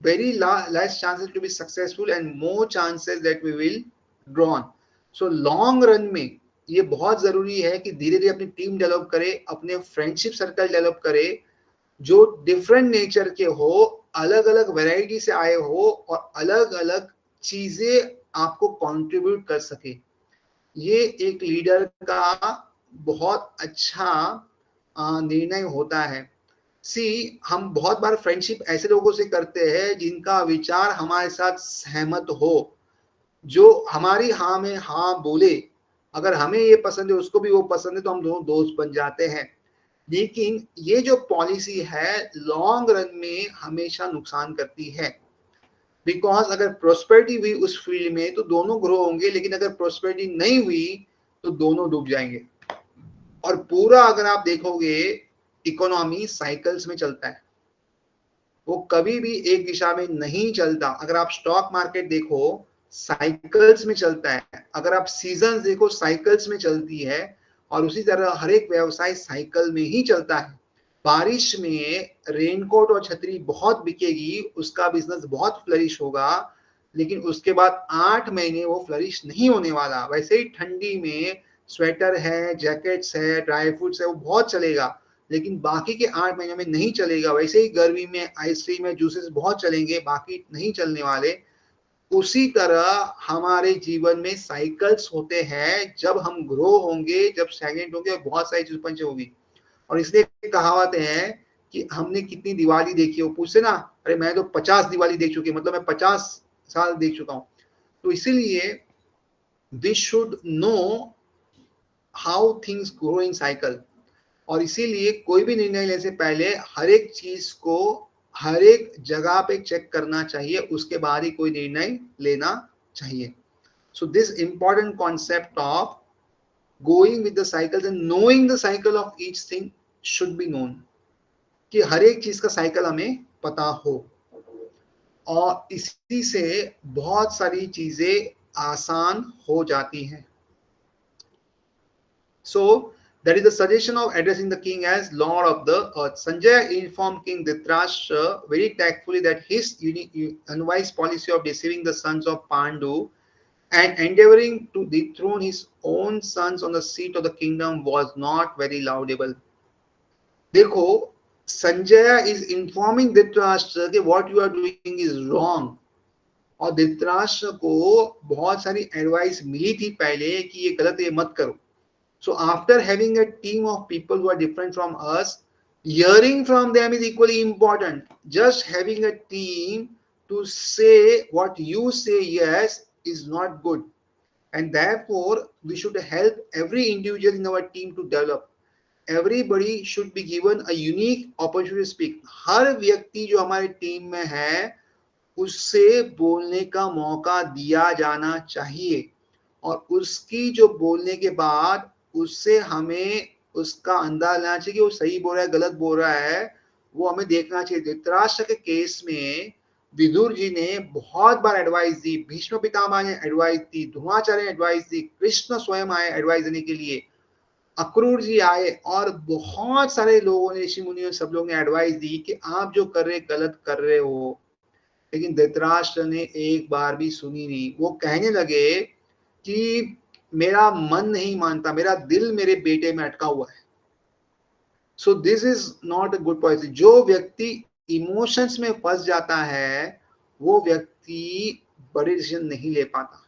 very less chances to be successful and more chances that we will drawn. So long run में ये बहुत जरूरी है कि धीरे धीरे अपनी टीम डेवलप करे, अपने फ्रेंडशिप सर्कल डेवलप करे जो डिफरेंट नेचर के हो, अलग अलग वैरायटी से आए हो और अलग अलग चीजें आपको कंट्रीब्यूट कर सके। ये एक लीडर का बहुत अच्छा निर्णय होता है। हम बहुत बार फ्रेंडशिप ऐसे लोगों से करते हैं जिनका विचार हमारे साथ सहमत हो, जो हमारी हाँ में हाँ बोले, अगर हमें ये पसंद है उसको भी वो पसंद है तो हम दोनों दोस्त बन जाते हैं। लेकिन ये जो पॉलिसी है लॉन्ग रन में हमेशा नुकसान करती है, बिकॉज अगर प्रोस्पेरिटी हुई उस फील्ड में तो दोनों ग्रो होंगे, लेकिन अगर प्रोस्पेरिटी नहीं हुई तो दोनों डूब जाएंगे। और पूरा अगर आप देखोगे इकोनॉमी साइकिल्स में चलता है, वो कभी भी एक दिशा में नहीं चलता। अगर आप स्टॉक मार्केट देखो साइकिल्स में चलता है, अगर आप सीजन देखो साइकिल्स में चलती है, और उसी तरह हर एक व्यवसाय साइकिल में ही चलता है। बारिश में रेनकोट और छतरी बहुत बिकेगी, उसका बिजनेस बहुत फ्लरिश होगा, लेकिन उसके बाद 8 महीने वो फ्लरिश नहीं होने वाला। वैसे ही ठंडी में स्वेटर है, जैकेट्स है, ड्राई फ्रूट्स है, वो बहुत चलेगा, लेकिन बाकी के 8 महीनों में नहीं चलेगा। वैसे ही गर्मी में आइसक्रीम है, जूसेस बहुत चलेंगे, बाकी नहीं चलने वाले। उसी तरह हमारे जीवन में साइकिल्स होते हैं, जब हम ग्रो होंगे, जब स्टैग्नेंट होंगे, और बहुत सारी चीजें पंच होगी। और इसलिए कहावत है कि हमने कितनी दिवाली देखी हो, पूछते ना, अरे मैं तो 50 दिवाली देख चुकी, मतलब मैं 50 साल देख चुका हूं। तो इसीलिए we should know how things grow in cycle. और इसीलिए कोई भी निर्णय लेने से पहले हर एक चीज को हर एक जगह पे चेक करना चाहिए, उसके बाद ही कोई निर्णय लेना चाहिए। So this important concept of going with the cycles and knowing the cycle of each thing should be known, कि हर एक चीज का साइकिल हमें पता हो, और इसी से बहुत सारी चीजें आसान हो जाती हैं। So that is the suggestion of addressing the king as Lord of the earth. Sanjay informed King Dhritarashtra very tactfully that his unwise policy of deceiving the sons of Pandu and endeavoring to dethrone his own sons on the seat of the kingdom was not very laudable. देखो, Sanjay is informing Dhritarashtra कि what you are doing is wrong, और धृतराष्ट्र को बहुत सारी advice मिली थी पहले कि ये गलत है, ये मत करो। So after having a team of people who are different from us, hearing from them is equally important. Just having a team to say what you say yes is not good, and therefore we should help every individual in our team to develop. Everybody should be given a unique opportunity to speak. हर व्यक्ति जो हमारी team में है उससे बोलने का मौका दिया जाना चाहिए, और उसकी जो बोलने के बाद उससे हमें उसका अंदाजा लेना चाहिए कि वो सही बोल रहा है गलत बोल रहा है, वो हमें देखना चाहिए। धृतराष्ट्र के केस में विदुर जी ने बहुत बार एडवाइस दी, भीष्म पितामह ने एडवाइस दी, द्रोणाचार्य ने एडवाइस दी, कृष्ण स्वयं आए एडवाइस देने के लिए, अक्रूर जी आए, और बहुत सारे लोगों ने, ऋषि मुनियों, सब लोग ने एडवाइस दी कि आप जो कर रहे गलत कर रहे हो। लेकिन धृतराष्ट्र ने एक बार भी सुनी नहीं। वो कहने लगे कि मेरा मन नहीं मानता, मेरा दिल मेरे बेटे में अटका हुआ है। So this is not a good policy. जो व्यक्ति इमोशंस में फंस जाता है वो व्यक्ति बड़े डिसीजन नहीं ले पाता।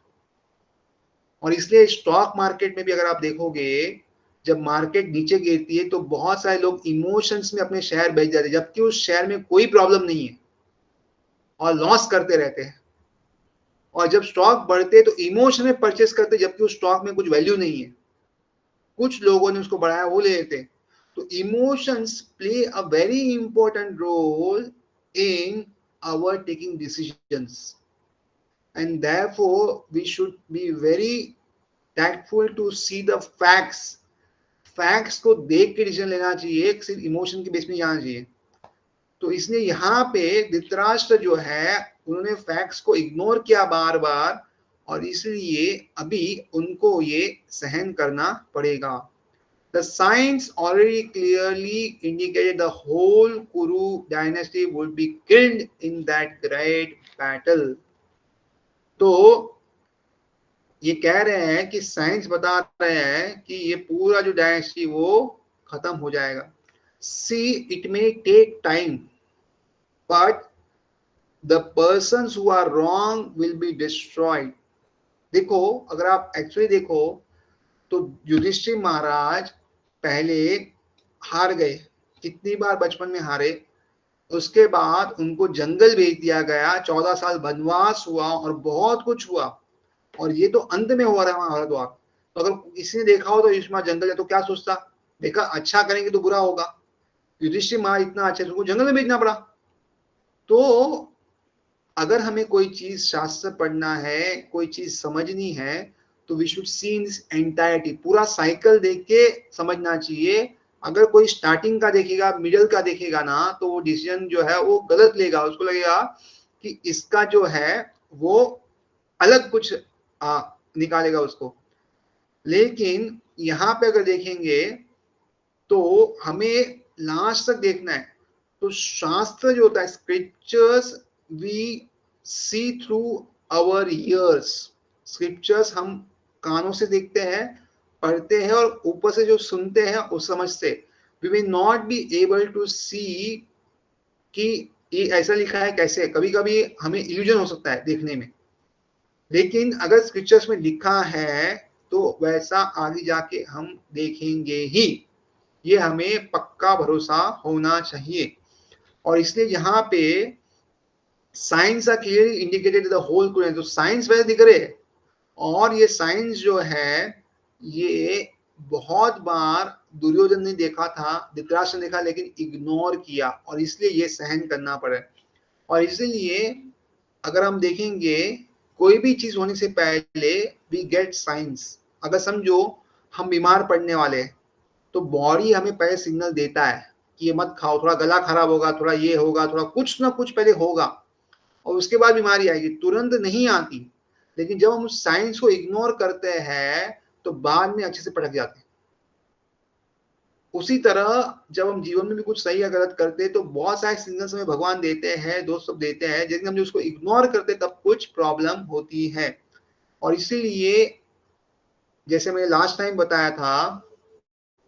और इसलिए स्टॉक मार्केट में भी अगर आप देखोगे, जब मार्केट नीचे गिरती है तो बहुत सारे लोग इमोशंस में अपने शेयर बेच जाते हैं, जबकि उस शेयर में कोई प्रॉब्लम नहीं है, और लॉस करते रहते हैं। और जब स्टॉक बढ़ते तो इमोशन में परचेस करते, जबकि उस स्टॉक में कुछ वैल्यू नहीं है, कुछ लोगों ने उसको बढ़ाया वो ले लेते। तो emotions play a very important role in our taking decisions, and therefore we should be very tactful to see the facts. Facts को देख के डिसीजन लेना चाहिए, सिर्फ इमोशन के बेस में जाना चाहिए। तो इसलिए यहाँ पे धृतराष्ट्र जो है उन्होंने फैक्ट्स को इग्नोर किया बार बार, और इसलिए अभी उनको ये सहन करना पड़ेगा। The signs already clearly indicated the whole Kuru dynasty would be killed in that great battle. तो ये कह रहे हैं कि साइंस बता रहे हैं कि ये पूरा जो डायनेस्टी वो खत्म हो जाएगा. See, it may take time, but the persons who are wrong will be destroyed. देखो, अगर आप एक्चुअली देखो तो युधिष्ठिर महाराज पहले हार गए, कितनी बार बचपन में हारे, उसके बाद उनको जंगल भेज दिया गया, 14 साल वनवास हुआ और बहुत कुछ हुआ, और ये तो अंत में हो रहा है भारतवार. तो अगर किसी ने देखा हो तो युष्मा जंगल है तो क्या सोचता, देखा अच्छा करेंगे तो बुरा होगा, युधिष्ठिर महाराज इतना अच्छे तो जंगल में भेजना पड़ा. तो अगर हमें कोई चीज शास्त्र पढ़ना है, कोई चीज समझनी है, तो we should see in this entirety, पूरा साइकिल देख के समझना चाहिए. अगर कोई स्टार्टिंग का देखेगा, मिडिल का देखेगा ना, तो वो डिसीजन जो है वो गलत लेगा, उसको लगेगा कि इसका जो है वो अलग कुछ निकालेगा उसको. लेकिन यहाँ पे अगर देखेंगे तो हमें लास्ट तक देखना है. तो शास्त्र जो होता है, scriptures we see through our ears. Scriptures हम कानों से देखते हैं, पढ़ते हैं, और ऊपर से जो सुनते हैं उस समझ से. We will not be able to see कि ये ऐसा लिखा है कैसे. कभी कभी हमें इल्यूजन हो सकता है देखने में, लेकिन अगर स्क्रिप्चर्स में लिखा है तो वैसा आगे जाके हम देखेंगे ही. ये हमें पक्का भरोसा होना चाहिए. और इसलिए यहाँ पे science are clearly indicated the whole Quran. तो साइंस वैसे दिख रहे हैं, और ये साइंस जो है ये बहुत बार दुर्योधन ने देखा था, धृतराष्ट्र ने देखा, लेकिन इग्नोर किया, और इसलिए ये सहन करना पड़ा. और इसलिए अगर हम देखेंगे कोई भी चीज होने से पहले वी गेट साइंस. अगर समझो हम बीमार पड़ने वाले हैं, तो बॉडी हमें पहले सिग्नल देता है कि ये मत खाओ, थोड़ा गला खराब होगा, थोड़ा ये होगा, थोड़ा कुछ ना कुछ पहले होगा, और उसके बाद बीमारी आएगी. तुरंत नहीं आती, लेकिन जब हम उस साइंस को इग्नोर करते हैं तो बाद में अच्छे से पटक जाते हैं. उसी तरह जब हम जीवन में भी कुछ सही या गलत करते हैं तो बहुत सारे सिग्नल्स हमें भगवान देते हैं, दोस्त सब देते हैं, लेकिन हम जो उसको इग्नोर करते तब कुछ प्रॉब्लम होती है. और इसीलिए जैसे मैंने लास्ट टाइम बताया था,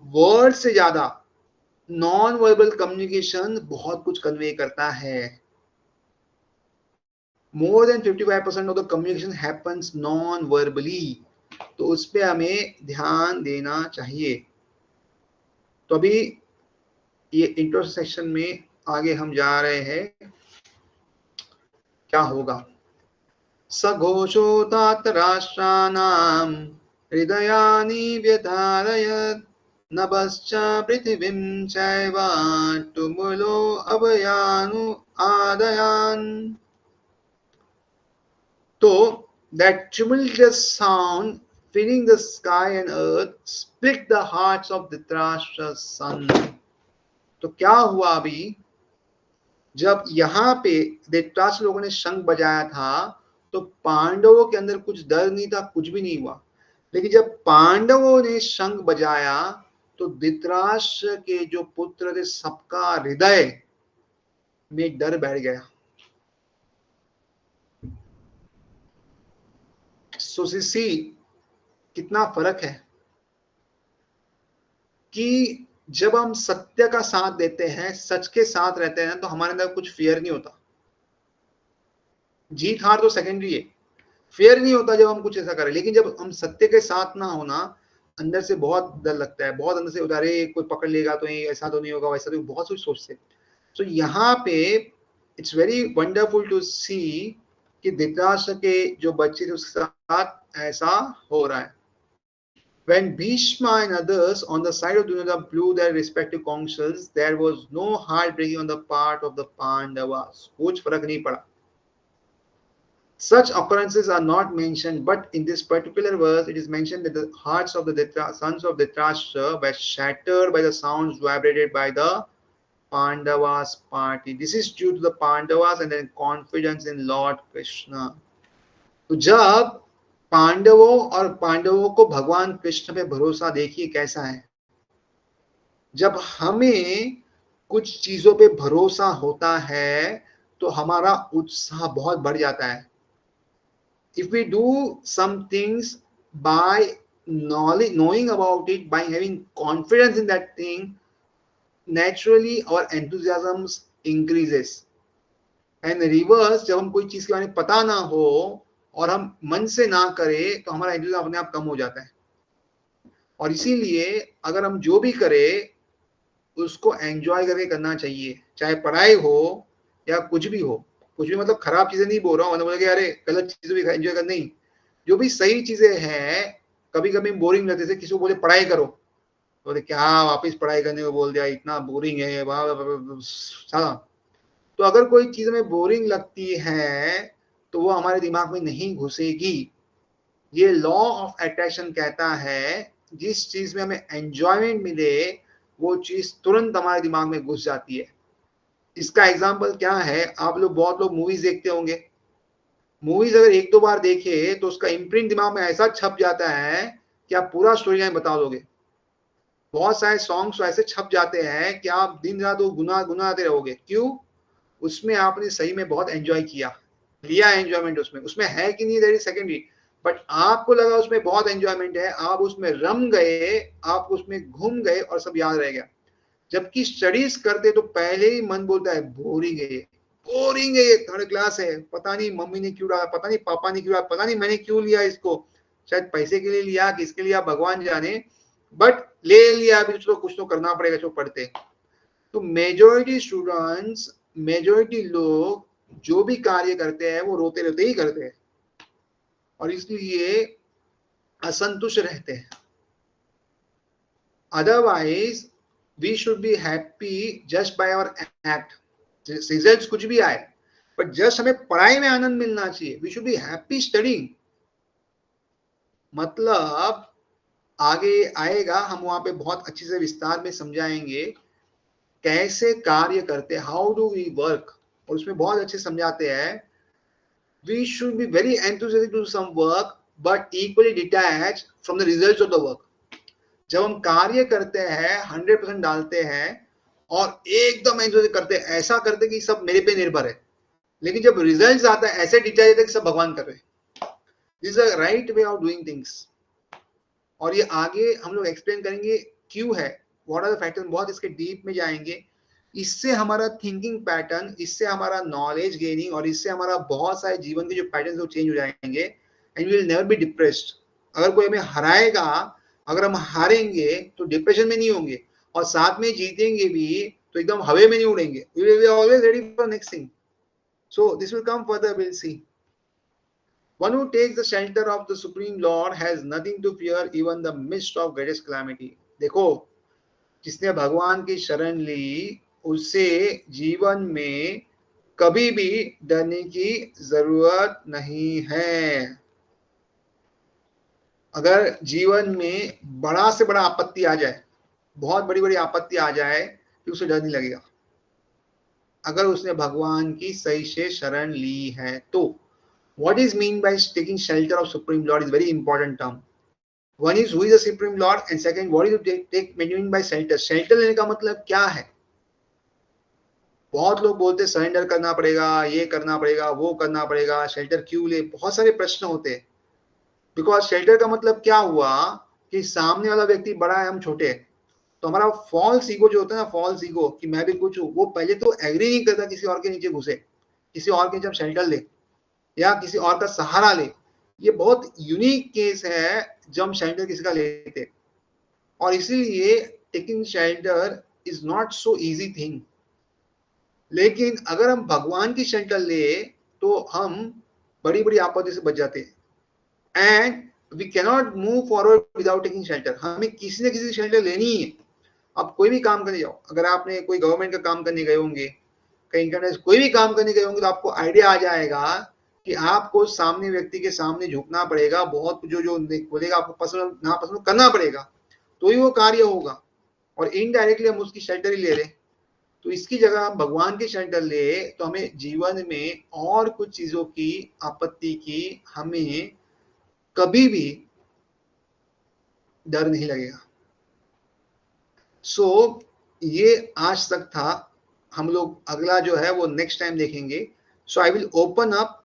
वर्ड से ज्यादा नॉन वर्बल कम्युनिकेशन बहुत कुछ कन्वे करता है. More than 55% of the communication happens non verbally. तो उस पर हमें ध्यान देना चाहिए. तो अभी ये इंट्रोसेक्शन में आगे हम जा रहे हैं. क्या होगा? सघोषोतात राष्ट्राणां हृदयानि व्यधारयत् नभश्च पृथिवीं चैव तुमुलो अभयानु आदयान्. तो that tumultuous sound filling the sky and earth split the hearts of Dhritarashtra's son. तो क्या हुआ अभी, जब यहाँ पे धृतराष्ट्र लोगों ने शंख बजाया था तो पांडवों के अंदर कुछ डर नहीं था, कुछ भी नहीं हुआ. लेकिन जब पांडवों ने शंख बजाया तो धृतराष्ट्र के जो पुत्र थे सबका हृदय में डर बैठ गया. सोसिसी कितना फर्क है कि जब हम सत्य का साथ देते हैं, सच के साथ रहते हैं, तो हमारे अंदर कुछ फियर नहीं होता. जीत हार तो सेकेंडरी है, फियर नहीं होता जब हम कुछ ऐसा करें. लेकिन जब हम सत्य के साथ ना होना, अंदर से बहुत डर लगता है, बहुत अंदर से उतारे कोई पकड़ लेगा तो ऐसा तो नहीं होगा, वैसा तो, बहुत कुछ सोचते. तो यहाँ पे it's very wonderful to see कि धृतराष्ट्र के जो बच्चे थे उसके साथ ऐसा हो रहा है. When Bhishma and others on the side of Duryodhana blew their respective conchs, there was no heartbreaking on the part of the Pandavas. कुछ फर्क नहीं पड़ा. Such occurrences are not mentioned, but in this particular verse, it is mentioned that the hearts of the sons of Dhritarashtra were shattered by the sounds vibrated by the Pandavas party. This is due to the Pandavas and their confidence in Lord Krishna. तो जब पांडवों को भगवान कृष्ण पे भरोसा, देखिए कैसा है. जब हमें कुछ चीजों पे भरोसा होता है तो हमारा उत्साह बहुत बढ़ जाता है. If we do some things by knowing about it, by having confidence in that thing, naturally our enthusiasm increases. And reverse, जब हम कोई चीज के बारे में पता ना हो और हम मन से ना करें तो हमारा enthusiasm अपने आप कम हो जाता है. और इसीलिए अगर हम जो भी करें उसको एंजॉय करके करना चाहिए, चाहे पढ़ाई हो या कुछ भी हो. कुछ भी मतलब खराब चीजें नहीं बोल रहा हूँ, बोला कि अरे गलत चीजें भी एंजॉय कर, नहीं. जो भी सही चीजें हैं, कभी कभी बोरिंग लगते थे, किसी को बोले पढ़ाई करो, बोले क्या वापस पढ़ाई करने को बोल दिया, इतना बोरिंग है सारा. तो अगर कोई चीज में बोरिंग लगती है तो वो हमारे दिमाग में नहीं घुसेगी. ये लॉ ऑफ अट्रैक्शन कहता है जिस चीज में हमें एंजॉयमेंट मिले वो चीज तुरंत हमारे दिमाग में घुस जाती है. इसका एग्जांपल क्या है, आप लोग बहुत लोग मूवीज देखते होंगे. मूवीज अगर एक दो बार देखे तो उसका इम्प्रिंट दिमाग में ऐसा छप जाता है कि आप पूरा स्टोरी लाइन बता दोगे. बहुत सारे सॉन्ग्स ऐसे छप जाते हैं कि आप दिन रात वो गुनगुनाते रहोगे. क्यों? उसमें आपने सही में बहुत एंजॉय किया, लिया एंजॉयमेंट. उसमें है कि नहीं दैट इज सेकेंडरी, बट आपको लगा उसमें बहुत एंजॉयमेंट है, आप उसमें रम गए, आप उसमें घूम गए और सब याद रह गया. जबकि स्टडीज करते तो पहले ही मन बोलता है बोरिंग है, बोरिंग है, ये थर्ड क्लास है, पता नहीं मम्मी ने क्यों डाला, पता नहीं पापा ने क्यों डाला, पता नहीं मैंने क्यों लिया इसको, शायद पैसे के लिए लिया, किसके लिए भगवान जाने, बट ले लिया, अभी तो कुछ तो करना पड़ेगा जो पढ़ते. तो मेजोरिटी स्टूडेंट्स, मेजोरिटी लोग जो भी कार्य करते हैं वो रोते रोते ही करते हैं और इसलिए असंतुष्ट रहते हैं. Otherwise we should be happy just by our act. Results कुछ भी आए, बट जस्ट हमें पढ़ाई में आनंद मिलना चाहिए. We should be happy studying. मतलब आगे आएगा, हम वहां पे बहुत अच्छे से विस्तार में समझाएंगे कैसे कार्य करते हैं, हाउ डू वी वर्क, और उसमें बहुत अच्छे समझाते हैं. We should be very enthusiastic to some work but equally detach from the results of the work. जब हम कार्य करते हैं 100% डालते हैं और एकदम एंथुसियास्टिक करते हैं, ऐसा करते कि सब मेरे पे निर्भर है, लेकिन जब रिजल्ट्स आता है ऐसे डिटैच होता है कि सब भगवान कर रहे हैं. This is the right way of doing things. और ये आगे हम लोग एक्सप्लेन करेंगे क्यों है, व्हाट आर द फैक्टर्स, बहुत इसके डीप में जाएंगे. इससे हमारा थिंकिंग पैटर्न, इससे हमारा नॉलेज गेनिंग और इससे हमारा बहुत सारे जीवन के जो पैटर्न वो चेंज हो जाएंगे and we will never be depressed. अगर कोई हमें हराएगा, अगर हम हारेंगे तो डिप्रेशन में नहीं होंगे, और साथ में जीतेंगे भी तो एकदम हवे में नहीं उड़ेंगे. We will be always ready for next thing. So this will come further, will see. One who takes the shelter of the Supreme Lord has nothing to fear even the midst of greatest calamity. देखो, जिसने भगवान की शरण ली उसे जीवन में कभी भी डरने की जरूरत नहीं है. अगर जीवन में बड़ा से बड़ा आपत्ति आ जाए, बहुत बड़ी बड़ी आपत्ति आ जाए, तो उसे डर नहीं लगेगा अगर उसने भगवान की सही से शरण ली है तो. What is mean by taking shelter of Supreme Lord is very important term. One is who is the Supreme Lord and second what is to take mean by shelter. Shelter लेने का मतलब क्या है? बहुत लोग बोलते सरेंडर करना पड़ेगा, ये करना पड़ेगा, वो करना पड़ेगा, शेल्टर क्यों ले, बहुत सारे प्रश्न होते हैं. बिकॉज शेल्टर का मतलब क्या हुआ कि सामने वाला व्यक्ति बड़ा है, हम छोटे हैं, तो हमारा फॉल्स ईगो जो होता है ना, फॉल्स ईगो कि मैं भी कुछ हूँ, वो पहले तो एग्री नहीं करता किसी और के नीचे घुसे, किसी और के नीचे शेल्टर ले या किसी और का सहारा ले. ये बहुत यूनिक केस है जब हम शेल्टर किसी का लेते, और इसीलिए taking shelter is not so easy thing. लेकिन अगर हम भगवान की शेल्टर ले तो हम बड़ी बड़ी आपत्ति से बच जाते हैं. And we cannot move forward without taking shelter. हमें किसी न किसी शेल्टर लेनी ही है. आप कोई भी काम करने जाओ, अगर आपने कोई गवर्नमेंट का काम करने गए होंगे, कहीं इंटरनेट कोई भी काम करने गए होंगे, तो आपको आइडिया आ जाएगा कि आपको सामने व्यक्ति के सामने झुकना पड़ेगा, बहुत जो जो बोलेगा आपको पसंद ना पसंद करना पड़ेगा, तो ही वो कार्य होगा. और इनडायरेक्टली हम उसकी शेल्टर ही ले रहे. तो इसकी जगह हम भगवान की शेल्टर ले तो हमें जीवन में और कुछ चीजों की आपत्ति की हमें कभी भी डर नहीं लगेगा. सो ये आज तक था, हम लोग अगला जो है वो नेक्स्ट टाइम देखेंगे. सो आई विल ओपन अप